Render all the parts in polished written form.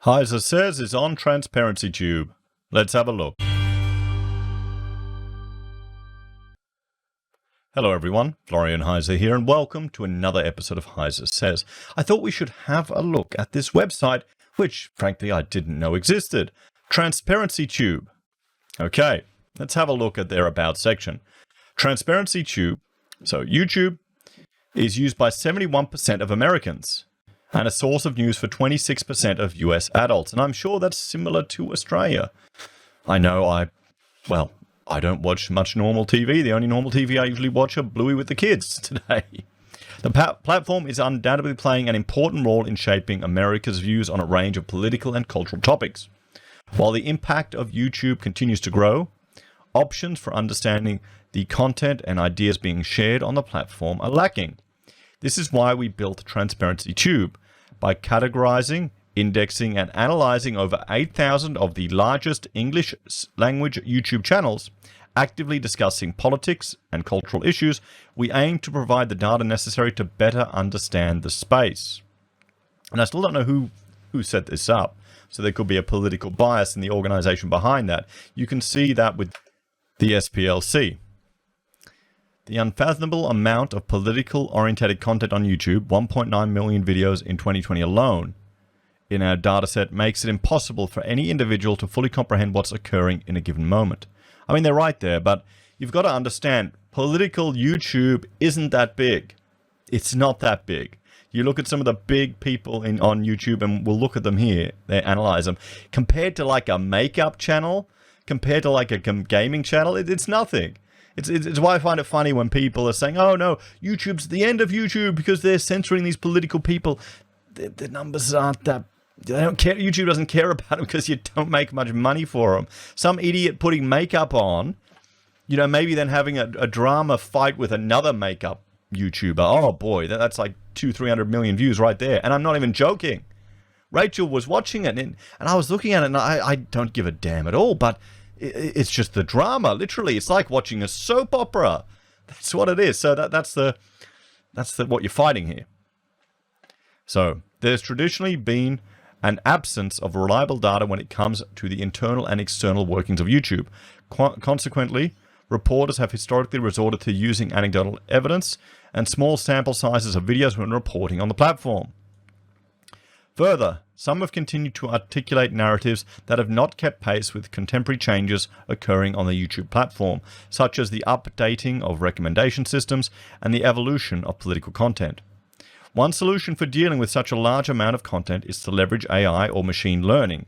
HeiseSays is on transparency.tube. Let's have a look. Hello everyone, Florian.Heise here, and welcome to another episode of HeiseSays. I thought we should have a look at this website, which frankly I didn't know existed. transparency.tube. Okay, let's have a look at their About section. transparency.tube, so YouTube, is used by 71% of Americans and a source of news for 26% of US adults. And I'm sure that's similar to Australia. I know I don't watch much normal TV. The only normal TV I usually watch are Bluey with the Kids today. The platform is undoubtedly playing an important role in shaping America's views on a range of political and cultural topics. While the impact of YouTube continues to grow, options for understanding the content and ideas being shared on the platform are lacking. This is why we built transparency.tube by categorizing, indexing, and analyzing over 8,000 of the largest English language YouTube channels, actively discussing politics and cultural issues. We aim to provide the data necessary to better understand the space. And I still don't know who set this up, so there could be a political bias in the organization behind that. You can see that with the SPLC. The unfathomable amount of political-oriented content on YouTube, 1.9 million videos in 2020 alone, in our dataset makes it impossible for any individual to fully comprehend what's occurring in a given moment. I mean, they're right there, but you've got to understand, political YouTube isn't that big. It's not that big. You look at some of the big people on YouTube, and we'll look at them here, they analyze them. Compared to like a makeup channel, compared to like a gaming channel, it's nothing. It's why I find it funny when people are saying, oh no, YouTube's the end of YouTube because they're censoring these political people. The numbers aren't that, they don't care. YouTube doesn't care about them because you don't make much money for them. Some idiot putting makeup on, you know, maybe then having a drama fight with another makeup YouTuber. Oh boy, that's like 200-300 million views right there. And I'm not even joking. Rachel was watching it and I was looking at it and I don't give a damn at all, but it's just the drama, literally. It's like watching a soap opera. That's what it is. So that's what you're fighting here. So there's traditionally been an absence of reliable data when it comes to the internal and external workings of YouTube. Consequently, reporters have historically resorted to using anecdotal evidence and small sample sizes of videos when reporting on the platform. Further, some have continued to articulate narratives that have not kept pace with contemporary changes occurring on the YouTube platform, such as the updating of recommendation systems and the evolution of political content. One solution for dealing with such a large amount of content is to leverage AI or machine learning.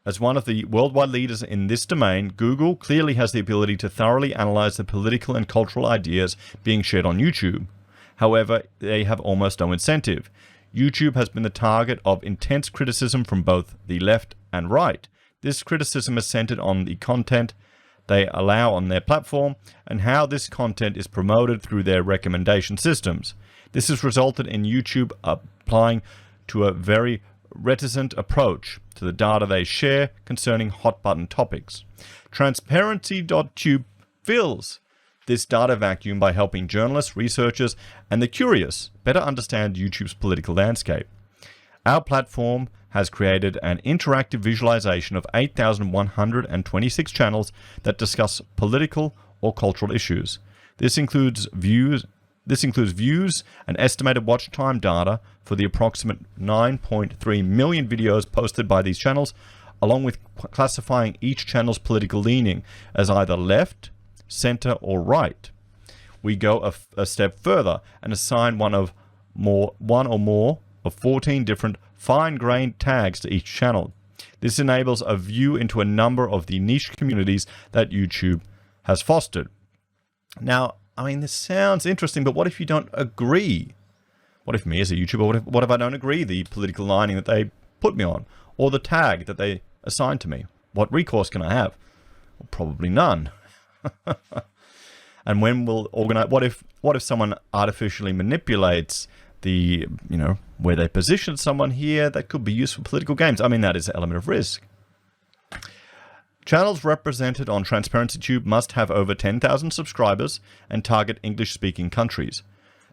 As one of the worldwide leaders in this domain, Google clearly has the ability to thoroughly analyze the political and cultural ideas being shared on YouTube. However, they have almost no incentive. YouTube has been the target of intense criticism from both the left and right. This criticism is centered on the content they allow on their platform and how this content is promoted through their recommendation systems. This has resulted in YouTube applying to a very reticent approach to the data they share concerning hot-button topics. Transparency.tube fills this data vacuum by helping journalists, researchers, and the curious better understand YouTube's political landscape. Our platform has created an interactive visualization of 8,126 channels that discuss political or cultural issues. This includes views and estimated watch time data for the approximate 9.3 million videos posted by these channels, along with classifying each channel's political leaning as either left, center, or right. We go a step further and assign one or more of 14 different fine-grained tags to each channel. This enables a view into a number of the niche communities that YouTube has fostered. Now, I mean, this sounds interesting, but what if you don't agree? What if me as a YouTuber, what if I don't agree the political lining that they put me on, or the tag that they assign to me? What recourse can I have? Well, probably none. And when we'll organize, what if someone artificially manipulates the, where they position someone here that could be used for political games? I mean, that is an element of risk. Channels represented on transparency.tube must have over 10,000 subscribers and target English-speaking countries.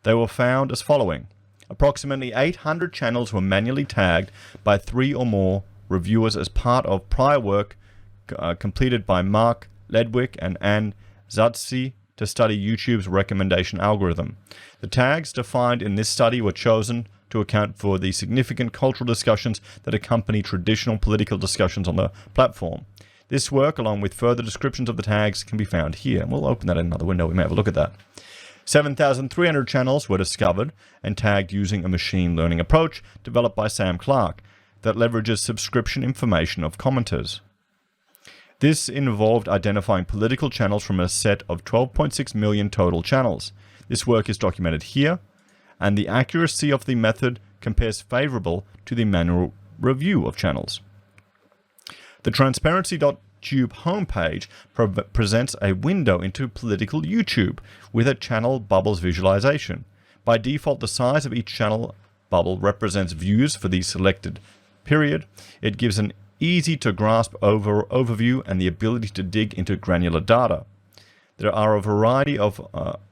They were found as following: Approximately 800 channels were manually tagged by 3 or more reviewers as part of prior work completed by Mark Ledwick and Ann Zatsi to study YouTube's recommendation algorithm. The tags defined in this study were chosen to account for the significant cultural discussions that accompany traditional political discussions on the platform. This work, along with further descriptions of the tags, can be found here. We'll open that in another window. We may have a look at that. 7,300 channels were discovered and tagged using a machine learning approach developed by Sam Clark that leverages subscription information of commenters. This involved identifying political channels from a set of 12.6 million total channels. This work is documented here, and the accuracy of the method compares favorable to the manual review of channels. The transparency.tube homepage presents a window into political YouTube with a channel bubbles visualization. By default, the size of each channel bubble represents views for the selected period. It gives an easy to grasp overview and the ability to dig into granular data. There are a variety of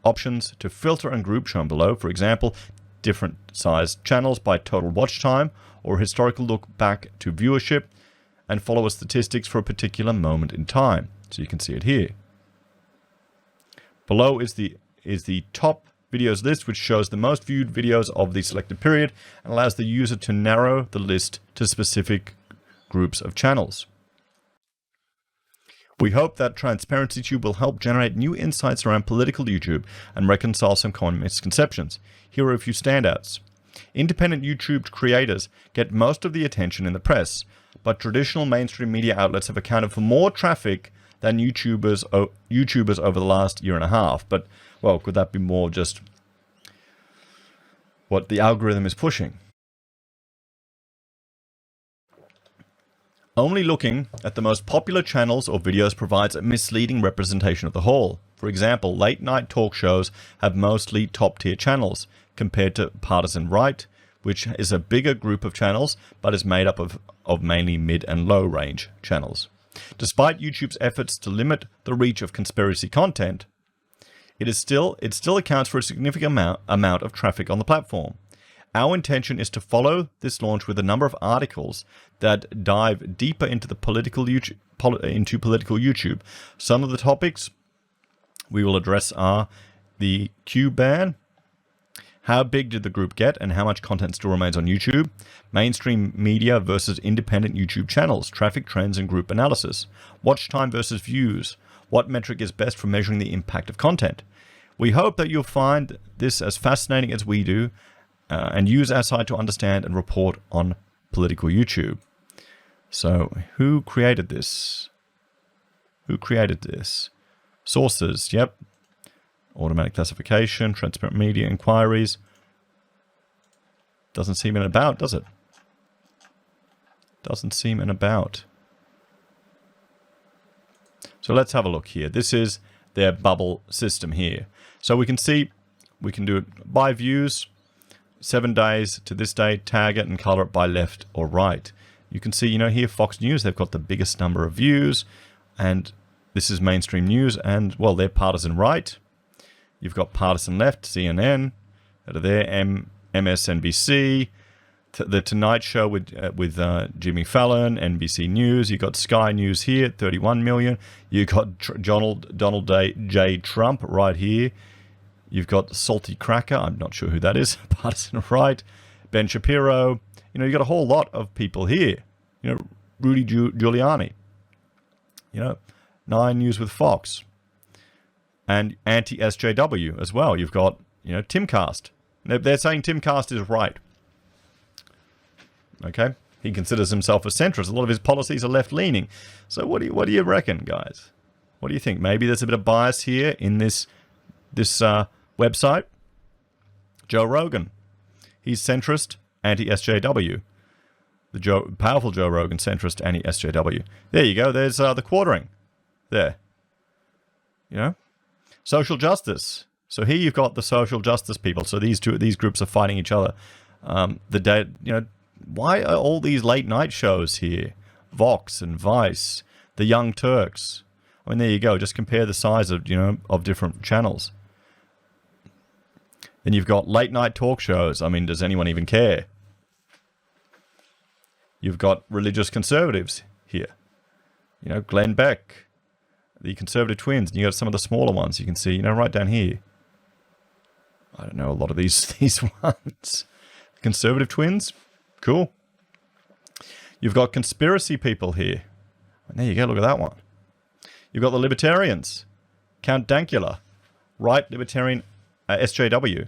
options to filter and group shown below. For example, different sized channels by total watch time or historical look back to viewership and follower statistics for a particular moment in time. So you can see it here. Below is the top videos list, which shows the most viewed videos of the selected period and allows the user to narrow the list to specific groups of channels. We hope that TransparencyTube will help generate new insights around political YouTube and reconcile some common misconceptions. Here are a few standouts. Independent YouTube creators get most of the attention in the press, but traditional mainstream media outlets have accounted for more traffic than YouTubers over the last year and a half. But, well, could that be more just what the algorithm is pushing? Only looking at the most popular channels or videos provides a misleading representation of the whole. For example, late-night talk shows have mostly top-tier channels, compared to Partisan Right, which is a bigger group of channels, but is made up of mainly mid and low-range channels. Despite YouTube's efforts to limit the reach of conspiracy content, it still accounts for a significant amount of traffic on the platform. Our intention is to follow this launch with a number of articles that dive deeper into political YouTube. Some of the topics we will address are the Q ban, how big did the group get and how much content still remains on YouTube, mainstream media versus independent YouTube channels, traffic trends and group analysis, watch time versus views, what metric is best for measuring the impact of content. We hope that you'll find this as fascinating as we do, and use our site to understand and report on political YouTube. So, who created this? Sources, yep. Automatic classification, transparent media inquiries. Doesn't seem in about, does it? Doesn't seem in about. So let's have a look here. This is their bubble system here. So we can see, we can do it by views. 7 days to this day, tag it and color it by left or right. You can see, here Fox News, they've got the biggest number of views, and this is mainstream news, and, well, they're partisan right. You've got partisan left, CNN, that are there, MSNBC, The Tonight Show with Jimmy Fallon, NBC News. You've got Sky News here, 31 million. You've got Donald J. Trump right here. You've got Salty Cracker, I'm not sure who that is, Partisan Right, Ben Shapiro. You've got a whole lot of people here. Rudy Giuliani. 9 News with Fox. And anti-SJW as well. You've got, Timcast. They're saying Timcast is right. Okay? He considers himself a centrist. A lot of his policies are left-leaning. So what do you reckon, guys? What do you think? Maybe there's a bit of bias here in this website. Joe Rogan. He's centrist, anti-SJW. The powerful Joe Rogan, centrist, anti-SJW. There you go. There's the quartering. There. Social justice. So here you've got the social justice people. So these groups are fighting each other. Why are all these late night shows here? Vox and Vice, the Young Turks. There you go. Just compare the size of, of different channels. Then you've got late night talk shows. I mean, does anyone even care? You've got religious conservatives here. You know, Glenn Beck, the conservative twins. And you got some of the smaller ones you can see, you know, right down here. I don't know a lot of these ones. Conservative twins. Cool. You've got conspiracy people here. And there you go, look at that one. You've got the libertarians. Count Dankula. Right libertarian SJW.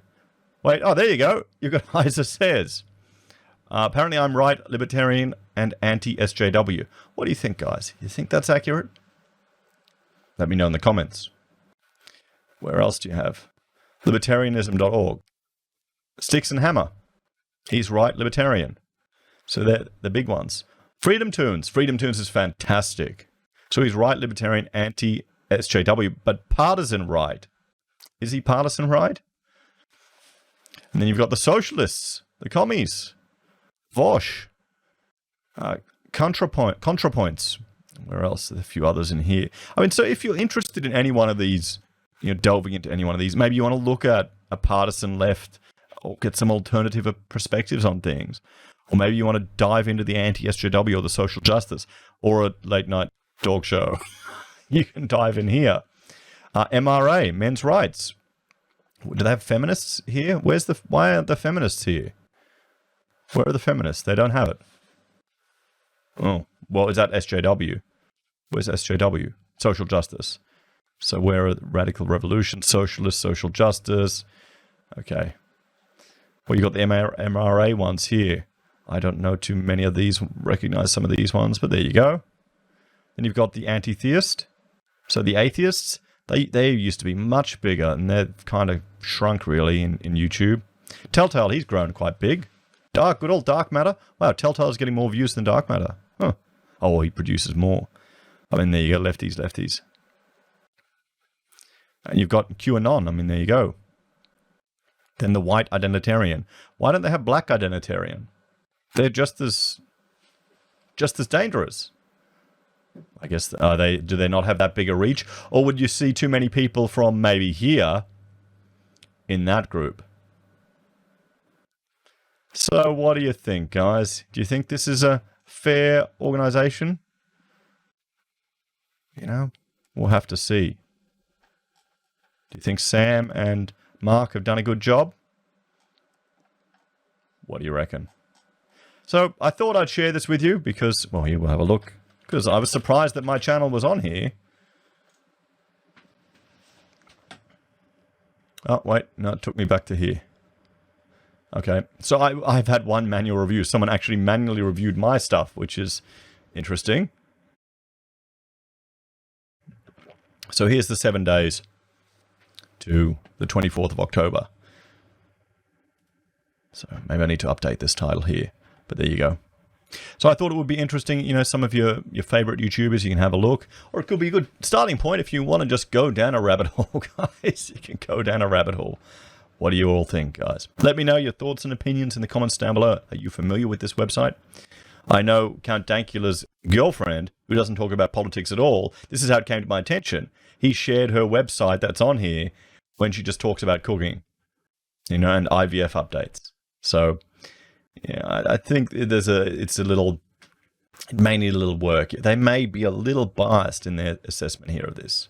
Wait, oh, there you go. You've got HeiseSays. Apparently I'm right libertarian and anti-SJW. What do you think, guys? You think that's accurate? Let me know in the comments. Where else do you have? Libertarianism.org. Sticks and Hammer. He's right libertarian. So they're the big ones. Freedom Tunes. Freedom Tunes is fantastic. So he's right libertarian, anti-SJW, but partisan right. Is he partisan right? And then you've got the socialists, the commies, Vosh, ContraPoints. Where else? There's a few others in here. I mean, so if you're interested in any one of these, you know, delving into any one of these, maybe you want to look at a partisan left or get some alternative perspectives on things. Or maybe you want to dive into the anti-SJW or the social justice or a late night dog show. You can dive in here. MRA, men's rights. Do they have feminists here? Why aren't the feminists here? Where are the feminists? They don't have it. Oh, well, is that SJW? Where's SJW? Social justice. So where are radical revolution, socialist, social justice? Okay. Well, you got the MRA ones here. I don't know too many of these, recognize some of these ones, but there you go. Then you've got the anti-theist. So the atheists, they used to be much bigger, and they've kind of shrunk, really, in YouTube. Telltale, he's grown quite big. Good old Dark Matter. Wow, Telltale's getting more views than Dark Matter. Huh. Oh, well, he produces more. I mean, there you go, lefties. And you've got QAnon. I mean, there you go. Then the white identitarian. Why don't they have black identitarian? They're just as dangerous. I guess, do they not have that big a reach? Or would you see too many people from maybe here in that group? So what do you think, guys? Do you think this is a fair organization? You know, we'll have to see. Do you think Sam and Mark have done a good job? What do you reckon? So I thought I'd share this with you because, well, here we'll have a look. Because I was surprised that my channel was on here. Oh, wait. No, it took me back to here. Okay. So I've had one manual review. Someone actually manually reviewed my stuff, which is interesting. So here's the 7 days to the 24th of October. So maybe I need to update this title here. But there you go. So I thought it would be interesting, you know, some of your favorite YouTubers, you can have a look. Or it could be a good starting point if you want to just go down a rabbit hole, guys. You can go down a rabbit hole. What do you all think, guys? Let me know your thoughts and opinions in the comments down below. Are you familiar with this website? I know Count Dankula's girlfriend, who doesn't talk about politics at all, this is how it came to my attention. He shared her website that's on here when she just talks about cooking, you know, and IVF updates. So yeah, I think it may need a little work. They may be a little biased in their assessment here of this.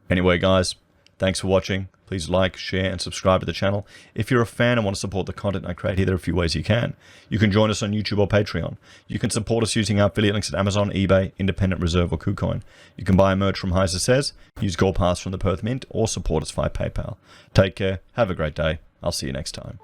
Anyway, guys, thanks for watching. Please like, share, and subscribe to the channel. If you're a fan and want to support the content I create here, there are a few ways you can. You can join us on YouTube or Patreon. You can support us using our affiliate links at Amazon, eBay, Independent Reserve, or Kucoin. You can buy merch from HeiseSays, use Gold Pass from the Perth Mint, or support us via PayPal. Take care. Have a great day. I'll see you next time.